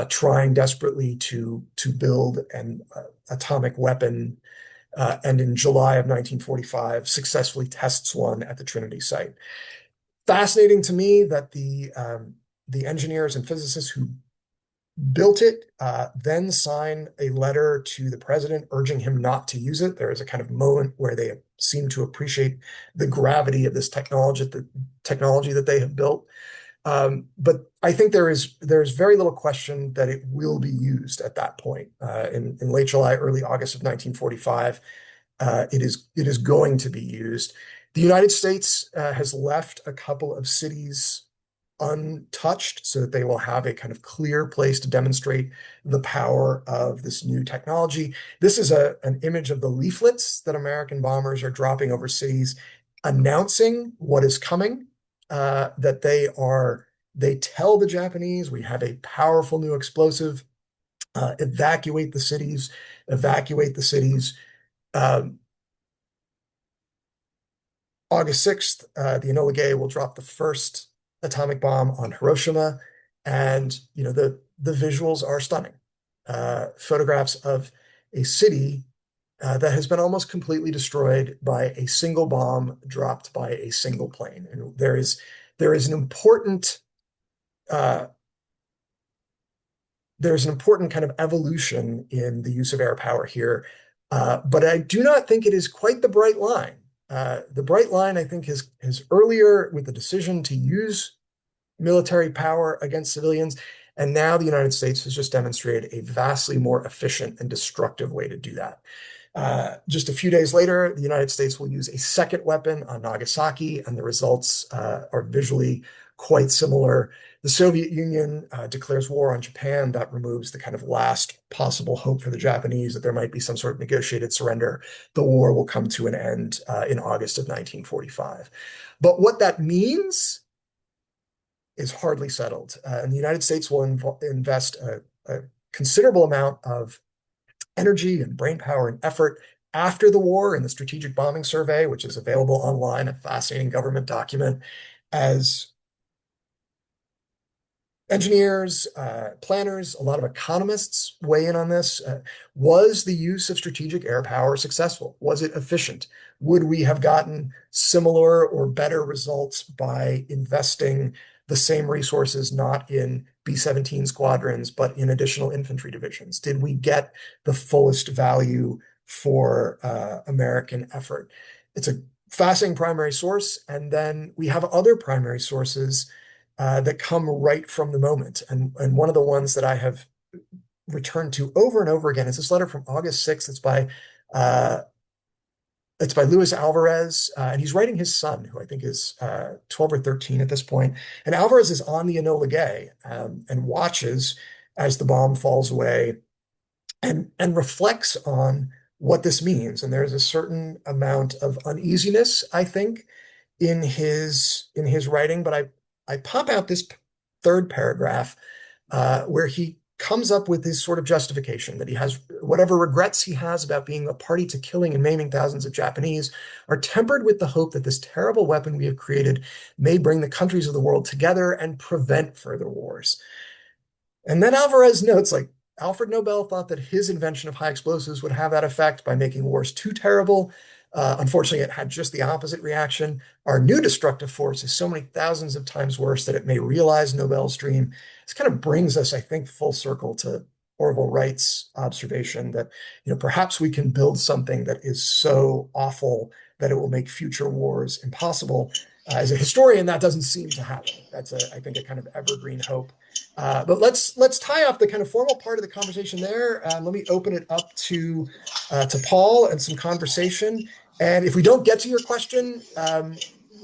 trying desperately to build an atomic weapon, and in July of 1945 successfully tests one at the Trinity site. Fascinating to me that the engineers and physicists who built it then sign a letter to the president urging him not to use it. There is a kind of moment where they seem to appreciate the gravity of this technology that they have built. But I think there is very little question that it will be used at that point. In late July, early August of 1945, it is going to be used. The United States has left a couple of cities untouched so that they will have a kind of clear place to demonstrate the power of this new technology. This is an image of the leaflets that American bombers are dropping over cities, announcing what is coming. That they tell the Japanese, we have a powerful new explosive, evacuate the cities. August 6th, the Enola Gay will drop the first atomic bomb on Hiroshima, and the visuals are stunning. Photographs of a city that has been almost completely destroyed by a single bomb dropped by a single plane. And there is an important kind of evolution in the use of air power here, but I do not think it is quite the bright line The bright line, I think, is earlier with the decision to use military power against civilians. And now the United States has just demonstrated a vastly more efficient and destructive way to do that. Just a few days later, the United States will use a second weapon on Nagasaki, and the results are visually quite similar. The Soviet Union declares war on Japan. That removes the kind of last possible hope for the Japanese that there might be some sort of negotiated surrender. The war will come to an end in August of 1945. But what that means is hardly settled. And the United States will invest a considerable amount of energy and brainpower and effort after the war in the Strategic Bombing Survey, which is available online, a fascinating government document, as engineers, planners, a lot of economists weigh in on this. Was the use of strategic air power successful? Was it efficient? Would we have gotten similar or better results by investing the same resources not in B-17 squadrons, but in additional infantry divisions? Did we get the fullest value for American effort? It's a fascinating primary source. And then we have other primary sources that come right from the moment. And one of the ones that I have returned to over and over again is this letter from August 6th. It's by Luis Alvarez, and he's writing his son, who I think is 12 or 13 at this point. And Alvarez is on the Enola Gay and watches as the bomb falls away and reflects on what this means. And there's a certain amount of uneasiness, I think, in his writing. But I pop out this third paragraph where he comes up with his sort of justification that he has whatever regrets he has about being a party to killing and maiming thousands of Japanese are tempered with the hope that this terrible weapon we have created may bring the countries of the world together and prevent further wars. And then Alvarez notes, like, Alfred Nobel thought that his invention of high explosives would have that effect by making wars too terrible. Unfortunately, it had just the opposite reaction. Our new destructive force is so many thousands of times worse that it may realize Nobel's dream. This kind of brings us, I think, full circle to Orville Wright's observation that, perhaps we can build something that is so awful that it will make future wars impossible. As a historian, that doesn't seem to happen. That's, I think, a kind of evergreen hope. But let's tie up the kind of formal part of the conversation there. Let me open it up to Paul and some conversation. And if we don't get to your question,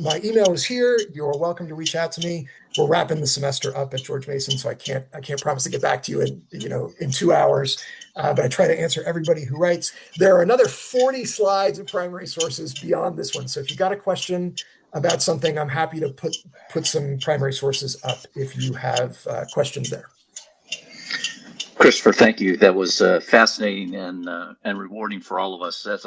my email is here. You're welcome to reach out to me. We're wrapping the semester up at George Mason, so I can't promise to get back to you in 2 hours. But I try to answer everybody who writes. There are another 40 slides of primary sources beyond this one. So if you got a question about something, I'm happy to put some primary sources up if you have questions there. Christopher, thank you. That was fascinating and rewarding for all of us. As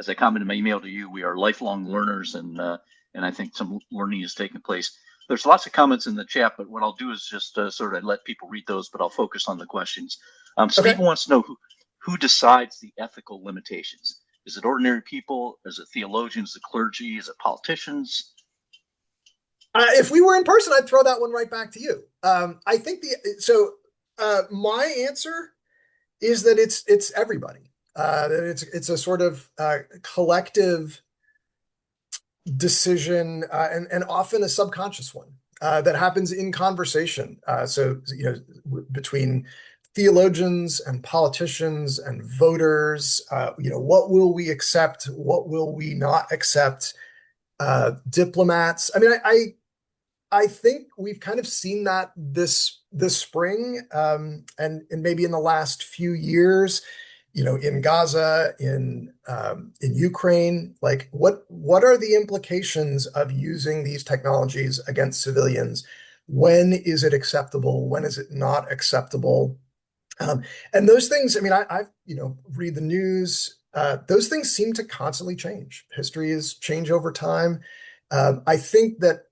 I commented in my email to you, we are lifelong learners, and I think some learning is taking place. There's lots of comments in the chat, but what I'll do is just sort of let people read those, but I'll focus on the questions. Stephen wants to know who decides the ethical limitations. Is it ordinary people? Is it theologians, the clergy? Is it politicians? If we were in person, I'd throw that one right back to you. I think my answer is that it's everybody. That it's a sort of collective decision, and often a subconscious one that happens in conversation. Between theologians and politicians and voters, what will we accept? What will we not accept? Diplomats. I mean, I think we've kind of seen that this spring, and maybe in the last few years, in Gaza, in Ukraine. Like, what are the implications of using these technologies against civilians? When is it acceptable? When is it not acceptable? And those things, I mean, I read the news. Those things seem to constantly change. History is change over time. I think that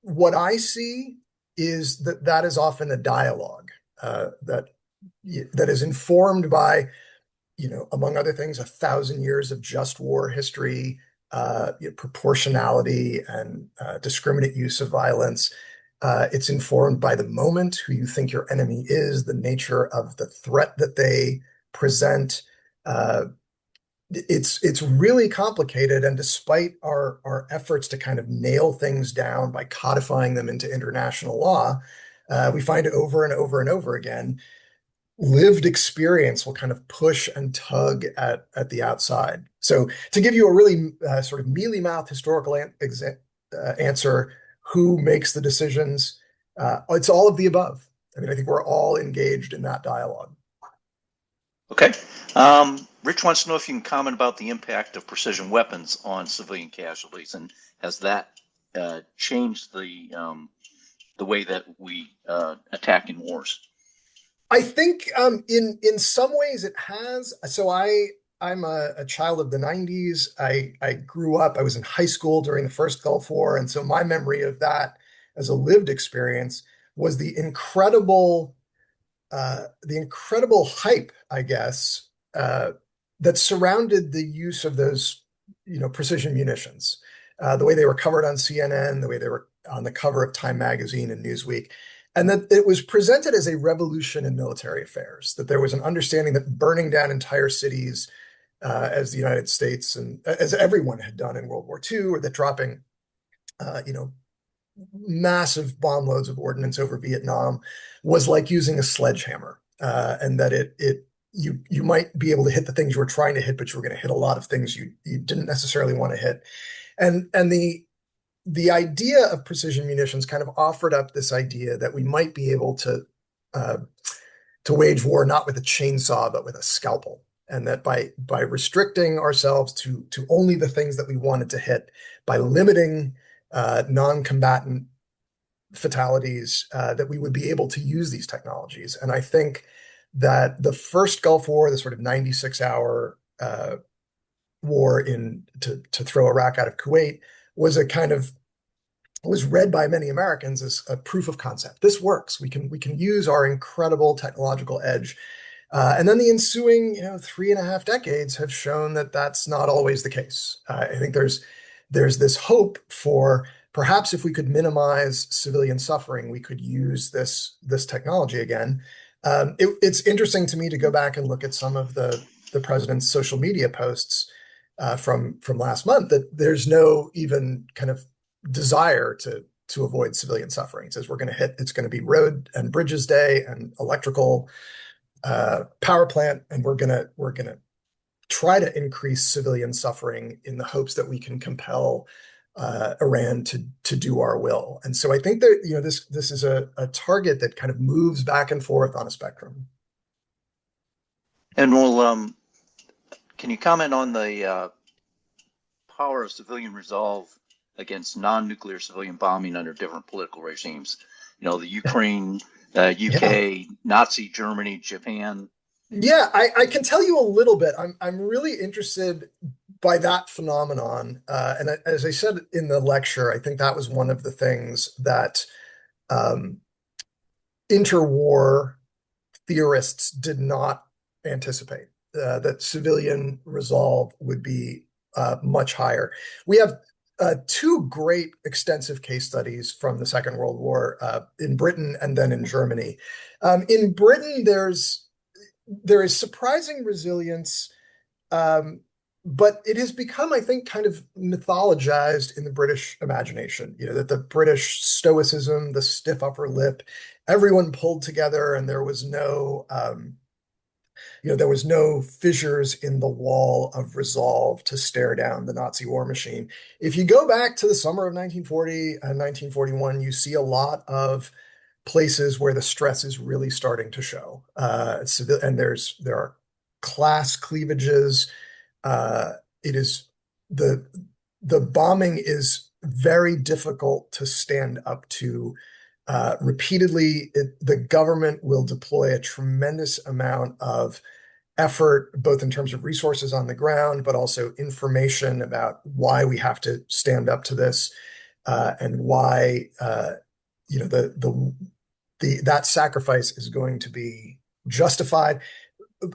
what I see is that is often a dialogue that is informed by, among other things, 1,000 years of just war history, proportionality, and discriminate use of violence. It's informed by the moment, who you think your enemy is, the nature of the threat that they present, it's really complicated, and despite our efforts to kind of nail things down by codifying them into international law, we find over and over and over again lived experience will kind of push and tug at the outside. So to give you a really sort of mealy mouth historical answer, who makes the decisions? It's all of the above. I mean, I think we're all engaged in that dialogue. Okay. Rich wants to know if you can comment about the impact of precision weapons on civilian casualties, and has that changed the way that we attack in wars? I think in some ways it has. So I'm a child of the 90s. I grew up, I was in high school during the first Gulf War, and so my memory of that as a lived experience was the incredible hype, I guess, that surrounded the use of those, precision munitions. The way they were covered on CNN, the way they were on the cover of Time magazine and Newsweek, and that it was presented as a revolution in military affairs, that there was an understanding that burning down entire cities, as the United States and as everyone had done in World War II, or that dropping, you know, massive bomb loads of ordnance over Vietnam was like using a sledgehammer, and that you might be able to hit the things you were trying to hit, but you were going to hit a lot of things you didn't necessarily want to hit, and the idea of precision munitions kind of offered up this idea that we might be able uh, to wage war not with a chainsaw but with a scalpel, and that by restricting ourselves to only the things that we wanted to hit, by limiting non-combatant fatalities, that we would be able to use these technologies. And I think that the first Gulf War, the sort of 96-hour war to throw Iraq out of Kuwait, was a kind of was read by many Americans as a proof of concept. This works. We can use our incredible technological edge. And then the ensuing, 3.5 decades have shown that that's not always the case. I think there's this hope for perhaps if we could minimize civilian suffering, we could use this technology again. It's interesting to me to go back and look at some of the president's social media posts from last month, that there's no even kind of desire to avoid civilian suffering. It says it's going to be road and bridges day and electrical power plant, and we're gonna try to increase civilian suffering in the hopes that we can compel Iran to do our will. And so I think that this is a target that kind of moves back and forth on a spectrum. And can you comment on the power of civilian resolve against non-nuclear civilian bombing under different political regimes? The Ukraine, UK, Yeah. Nazi Germany, Japan. Yeah, I can tell you a little bit. I'm really interested by that phenomenon, and as I said in the lecture, I think that was one of the things that um, interwar theorists did not anticipate, that civilian resolve would be much higher. We have two great extensive case studies from the Second World War, in Britain and then in Germany. In Britain, there is surprising resilience, um, but it has become, I think, kind of mythologized in the British imagination. That the British stoicism, the stiff upper lip, everyone pulled together, and there was no fissures in the wall of resolve to stare down the Nazi war machine. If you go back to the summer of 1940 and 1941, you see a lot of places where the stress is really starting to show. And there are class cleavages. It is the bombing is very difficult to stand up to. Repeatedly, the government will deploy a tremendous amount of effort, both in terms of resources on the ground, but also information about why we have to stand up to this, and why that sacrifice is going to be justified.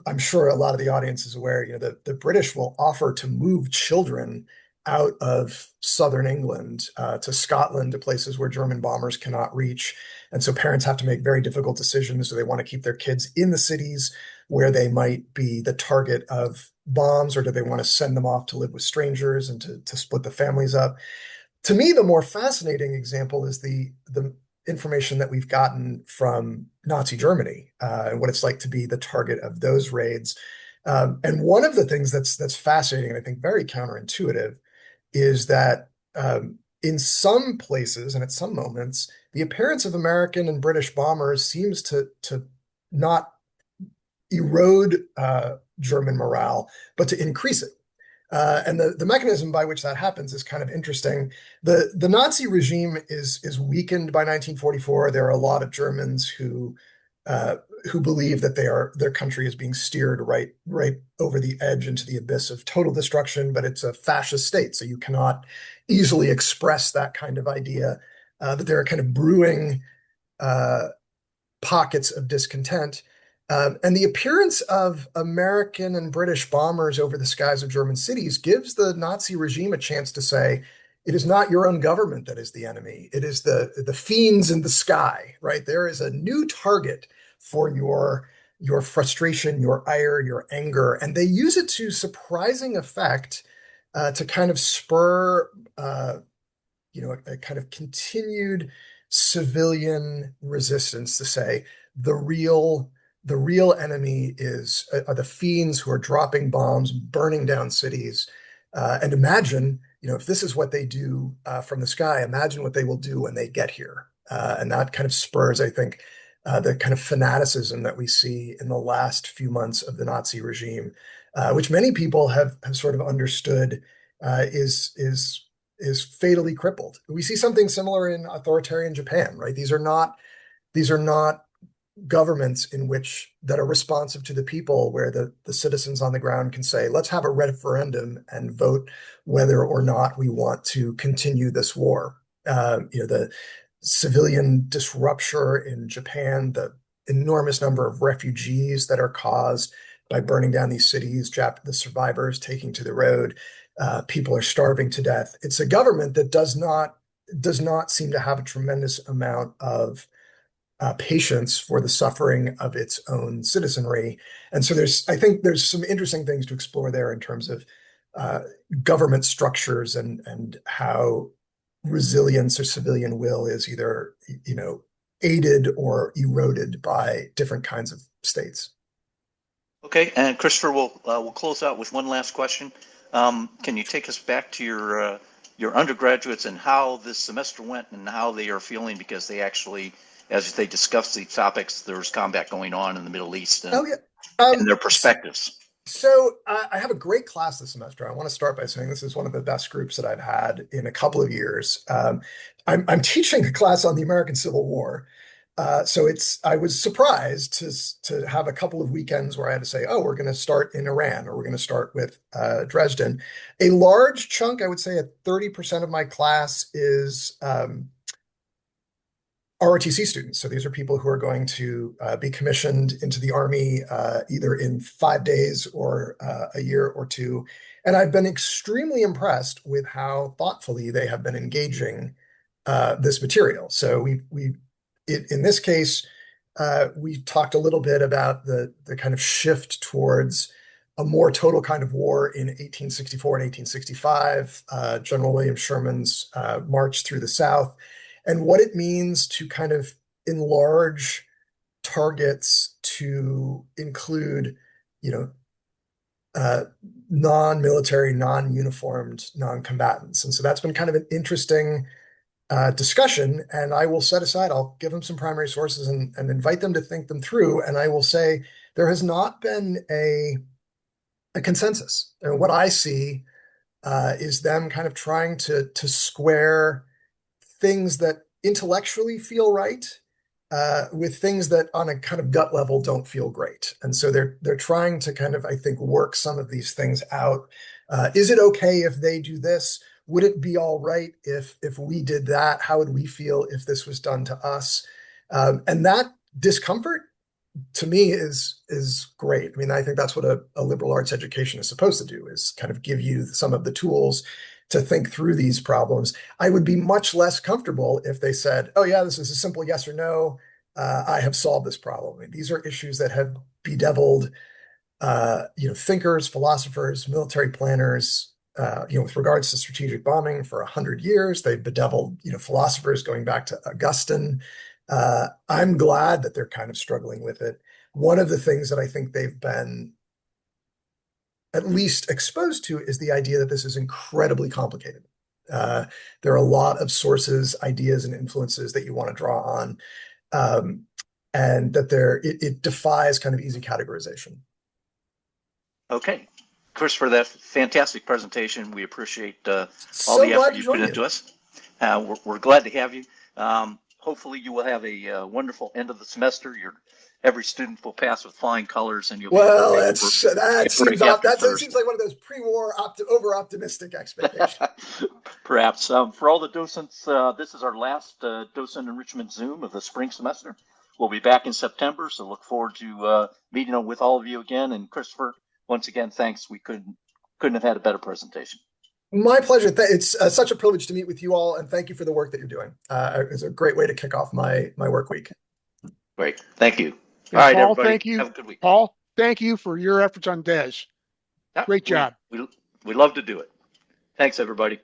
I'm sure a lot of the audience is aware, the British will offer to move children out of southern England, to Scotland, to places where German bombers cannot reach. And so parents have to make very difficult decisions. Do they want to keep their kids in the cities where they might be the target of bombs, or do they want to send them off to live with strangers and to split the families up? To me, the more fascinating example is the information that we've gotten from Nazi Germany, and what it's like to be the target of those raids. And one of the things that's fascinating, and I think very counterintuitive, is that in some places and at some moments, the appearance of American and British bombers seems to not erode German morale, but to increase it. And the mechanism by which that happens is kind of interesting. The Nazi regime is weakened by 1944. There are a lot of Germans who believe that their country is being steered right over the edge into the abyss of total destruction, but it's a fascist state, so you cannot easily express that kind of idea. That there are kind of brewing pockets of discontent. And the appearance of American and British bombers over the skies of German cities gives the Nazi regime a chance to say, it is not your own government that is the enemy. It is the fiends in the sky, right? There is a new target for your frustration, your ire, your anger, and they use it to surprising effect to kind of spur a kind of continued civilian resistance to say the real enemy are the fiends who are dropping bombs, burning down cities. And imagine, if this is what they do from the sky, imagine what they will do when they get here. And that kind of spurs, I think, the kind of fanaticism that we see in the last few months of the Nazi regime, which many people have sort of understood is fatally crippled. We see something similar in authoritarian Japan, right? These are not governments that are responsive to the people, where the citizens on the ground can say, let's have a referendum and vote whether or not we want to continue this war. The civilian disruption in Japan, the enormous number of refugees that are caused by burning down these cities, the survivors taking to the road, people are starving to death. It's a government that does not seem to have a tremendous amount of patience for the suffering of its own citizenry. And so I think there's some interesting things to explore there in terms of government structures and how resilience or civilian will is either, aided or eroded by different kinds of states. Okay, and Christopher, we'll close out with one last question. Can you take us back to your undergraduates and how this semester went and how they are feeling, because they actually, as they discuss these topics, there's combat going on in the Middle East and their perspectives. So I have a great class this semester. I want to start by saying this is one of the best groups that I've had in a couple of years. I'm teaching a class on the American Civil War. So I was surprised to have a couple of weekends where I had to say, oh, we're going to start in Iran, or we're going to start with Dresden. A large chunk, I would say 30% of my class is ROTC students. So these are people who are going to be commissioned into the Army either in 5 days or a year or two. And I've been extremely impressed with how thoughtfully they have been engaging this material. So in this case, we talked a little bit about the kind of shift towards a more total kind of war in 1864 and 1865, General William Sherman's march through the South, and what it means to kind of enlarge targets to include, non-military, non-uniformed, non-combatants. And so that's been kind of an interesting discussion. And I'll give them some primary sources and invite them to think them through. And I will say there has not been a consensus. And what I see is them kind of trying to square things that intellectually feel right with things that on a kind of gut level don't feel great. And so they're trying to kind of, I think, work some of these things out. Is it okay if they do this? Would it be all right if we did that? How would we feel if this was done to us? And that discomfort, to me, is great. I mean, I think that's what a liberal arts education is supposed to do, is kind of give you some of the tools to think through these problems. I would be much less comfortable if they said, oh yeah, this is a simple yes or no. I have solved this problem. I mean, these are issues that have bedeviled, thinkers, philosophers, military planners, with regards to strategic bombing for 100 years. They've bedeviled, philosophers going back to Augustine. I'm glad that they're kind of struggling with it. One of the things that I think they've been at least exposed to is the idea that this is incredibly complicated. There are a lot of sources, ideas, and influences that you want to draw on, and that it defies kind of easy categorization. Okay. Christopher, that fantastic presentation. We appreciate all So the glad effort to you join put you. into us. We're glad to have you. Hopefully you will have a wonderful end of the semester. Every student will pass with flying colors, and you'll Well, be that seems Thursday. seems like one of those pre-war over-optimistic expectations. Perhaps. For all the docents, this is our last docent enrichment Zoom of the spring semester. We'll be back in September, so look forward to meeting with all of you again. And Christopher, once again, thanks. We couldn't have had a better presentation. My pleasure. It's such a privilege to meet with you all, and thank you for the work that you're doing. It's a great way to kick off my work week. Great. Thank you. And all right, Paul, everybody. thank you. Have a good week. Paul, thank you for your efforts on DEZ. Yeah, Great job. We love to do it. Thanks, everybody.